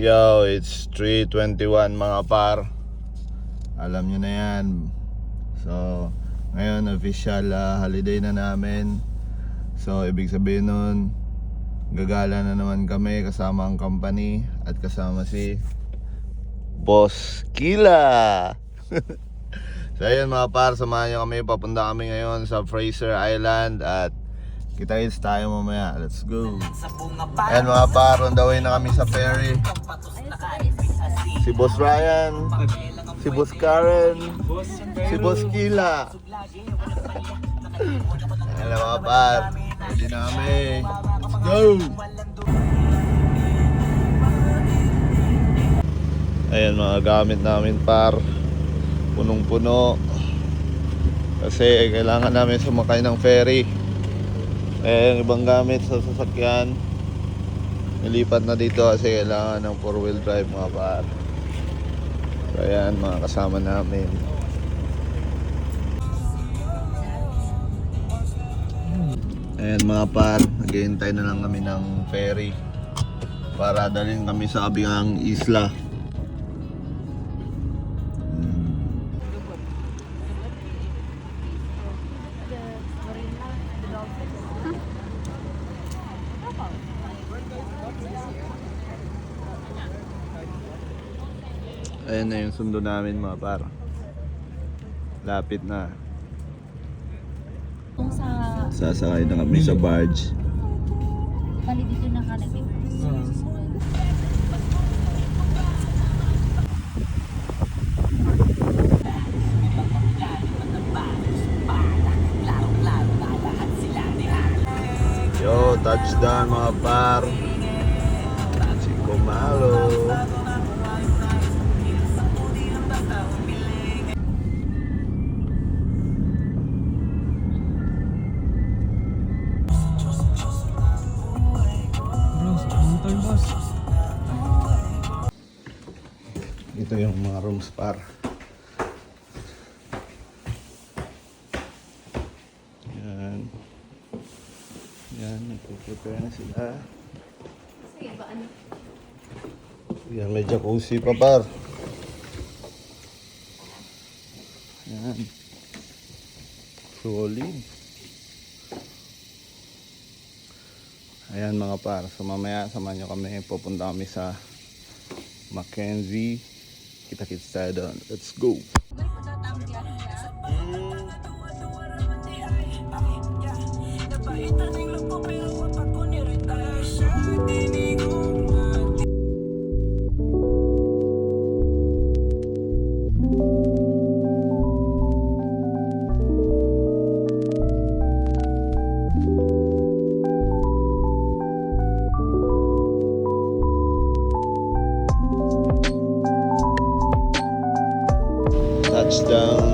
Yo, it's 3:21 mga par. Alam nyo na yan. So, ngayon official holiday na namin. So, ibig sabihin nun, gagala na naman kami kasama ang company at kasama si Boss Kila. So, ayun mga par, samahan nyo kami. Papunta kami ngayon sa Fraser Island at kita-kits tayo mamaya. Let's go. Ayan mga par, on the way na kami sa ferry. Si Boss Ryan, si Boss Karen, si Boss Kila. Ayan mga par, ready na kami. Let's go. Ayan mga gamit namin par, punong-puno. Kasi kailangan namin sumakay ng ferry. Yung ibang gamit sa sasakyan nilipat na dito kasi kailangan ng 4-wheel drive mga par. So ayan mga kasama namin. Ayan mga par, naghihintay na lang kami ng ferry para dalhin kami sa kabilang isla. Ayan na yung sundo namin mga par. Lapit na. Kung sa Sasakay na kami sa barge. bali dito na ka nag-reverse. Yo, touchdown mga par. Chico Malo. Ito yung mga rooms par. Yan. Yan, nagpo-prepare na sila. Sige ba ano? Yan, may jacuzzi pa par. Yan. Solid. Ayan mga par. So mamaya samahan nyo kami. Pupunta kami sa Mackenzie. Kita-kits tayo doon. Let's go. Touchdown.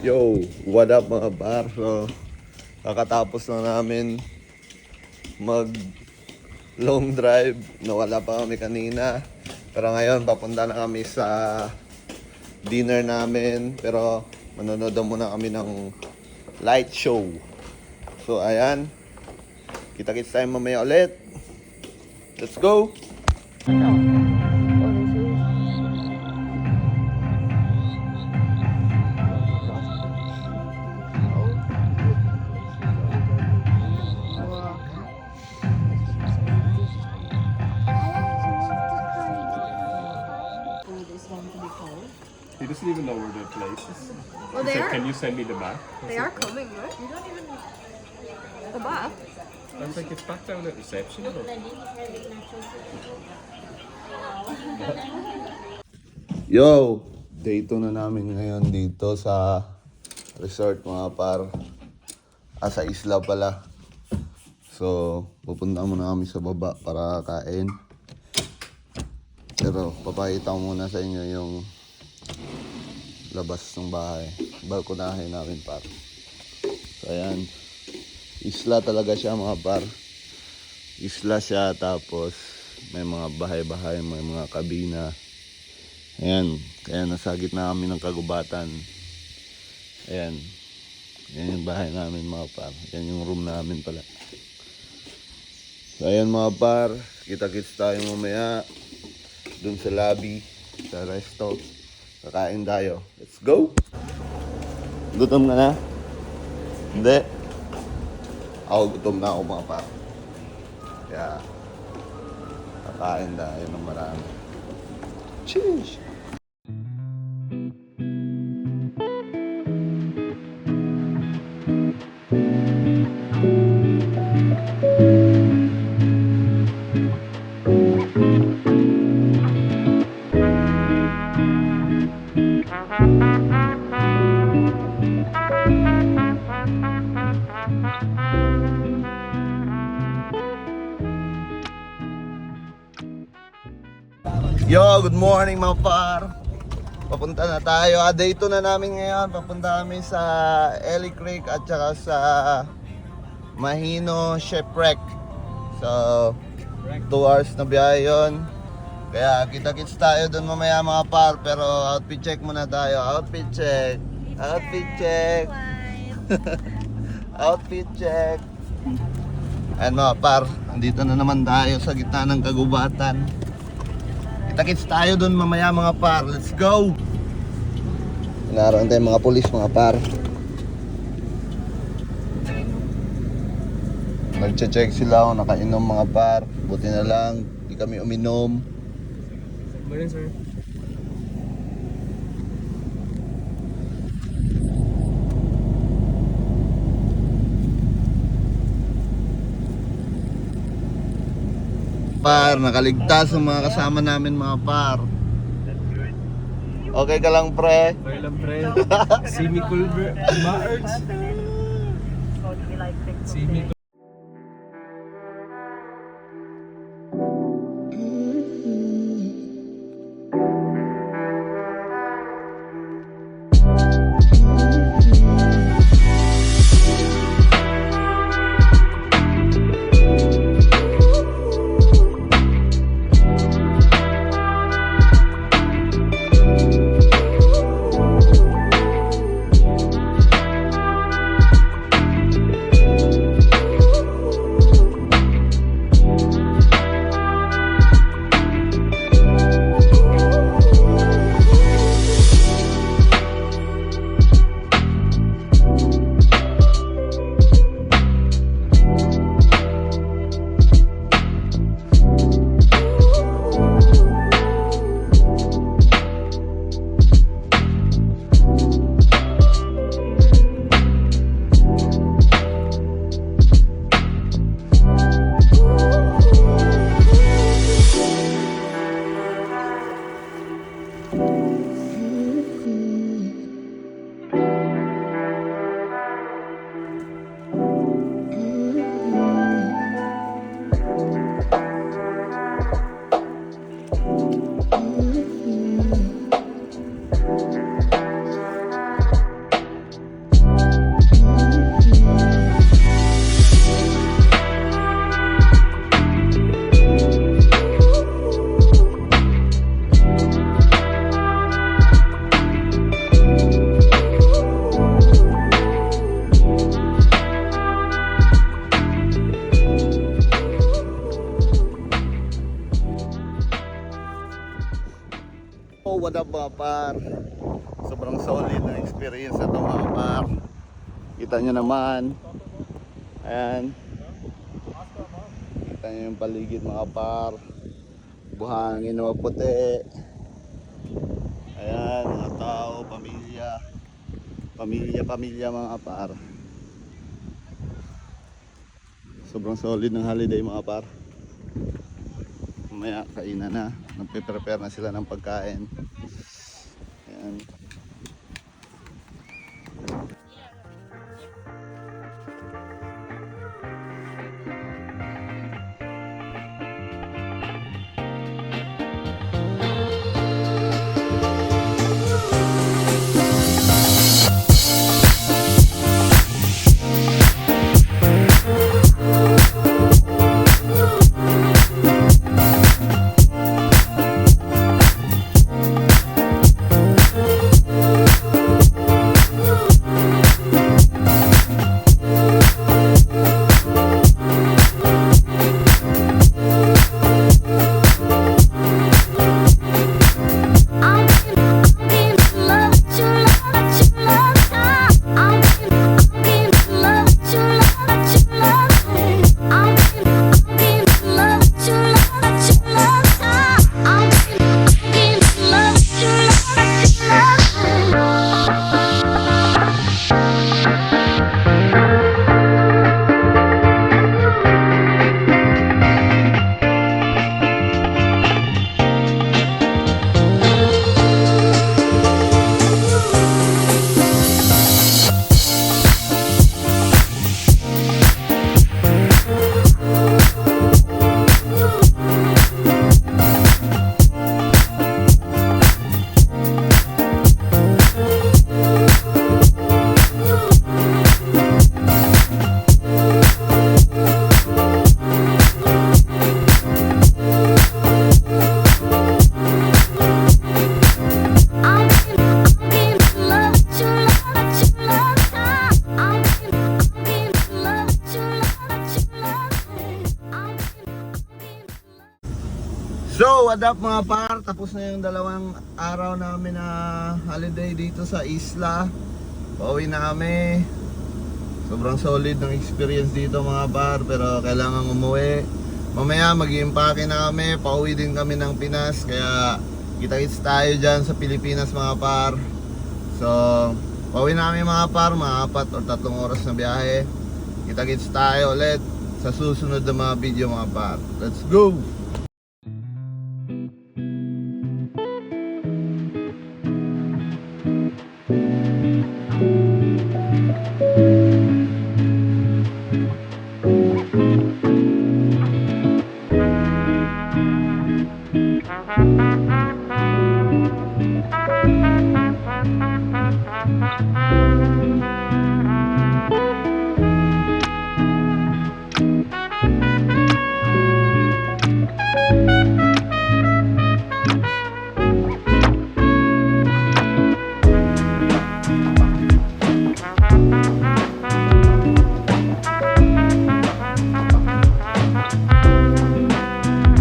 Yo, what up mga par? So, kakatapos na namin mag long drive. Nawala pa kami kanina. Pero ngayon, papunta na kami sa dinner namin. Pero manonood muna kami ng light show. So, ayan. Kita-kits tayo mamaya ulit. Let's go! He doesn't even know where the place is. Well, He they said, are. can you send me the map? They are coming, right? The bath. I was like, it's back down at reception. But... Yo! Day 2 na namin ngayon dito sa resort mga par. Sa isla pala. So, pupunta muna kami sa baba para kain. Pero, papakita ko muna sa inyo yung labas ng bahay. Balkonahin namin par. So, ayan. Isla talaga siya mga par. Isla siya tapos may mga bahay-bahay, may mga kabina. Ayan. Kaya nasa gitna kami ng kagubatan. Ayan. Yan yung bahay namin mga par. Yan yung room namin pala. So ayan mga par. Kita-kits tayo mamaya. Dun sa lobby. Sa resto. Kakain tayo. Let's go! Gutom ka na? Hindi. Ako gutom na ako mga par. Kaya kakain tayo ng marami. Cheers! Yo, good morning mga par. Papunta na tayo. Day 2 na namin ngayon. Papunta kami sa Ellie Creek at saka sa Mahino Shipwreck. So, 2 hours na biyahe yun. Kaya kita-kits tayo dun mamaya mga par. Pero outfit check muna tayo. Outfit check. Outfit check. Outfit check. Ayan mga par. Andito na naman tayo sa gitna ng kagubatan. Kita-kits tayo dun mamaya mga par. Let's go! Naroon tayo mga pulis mga par. Nagche-check sila kung nakainom mga par. Buti na lang, di kami uminom. Morning, sir. Par, nakaligtas ang mga kasama namin mga par. Okay ka lang pre? Okay lang, pre. Simi Culver. Maarts. Simi what up mga par? Sobrang solid ng experience na ito mga par. Kita nyo naman. Ayan. Kita nyo yung paligid mga par. Buhangin na maputi. Ayan, mga tao, pamilya. Pamilya mga par. Sobrang solid ng holiday mga par. Mamaya kainan na. Nagpe-prepare na sila ng pagkain. Ayan. So, what up mga par? Tapos na yung dalawang araw namin na holiday dito sa isla. Pauwi na kami. Sobrang solid ng experience dito mga par, pero kailangan umuwi. Mamaya mag-i-impake na kami. Pauwi din kami ng Pinas. Kaya kita-kits tayo dyan sa Pilipinas mga par. So, pauwi na kami mga par. Mga 4 or 3 oras na biyahe. Kita-kits tayo ulit sa susunod na mga video mga par. Let's go!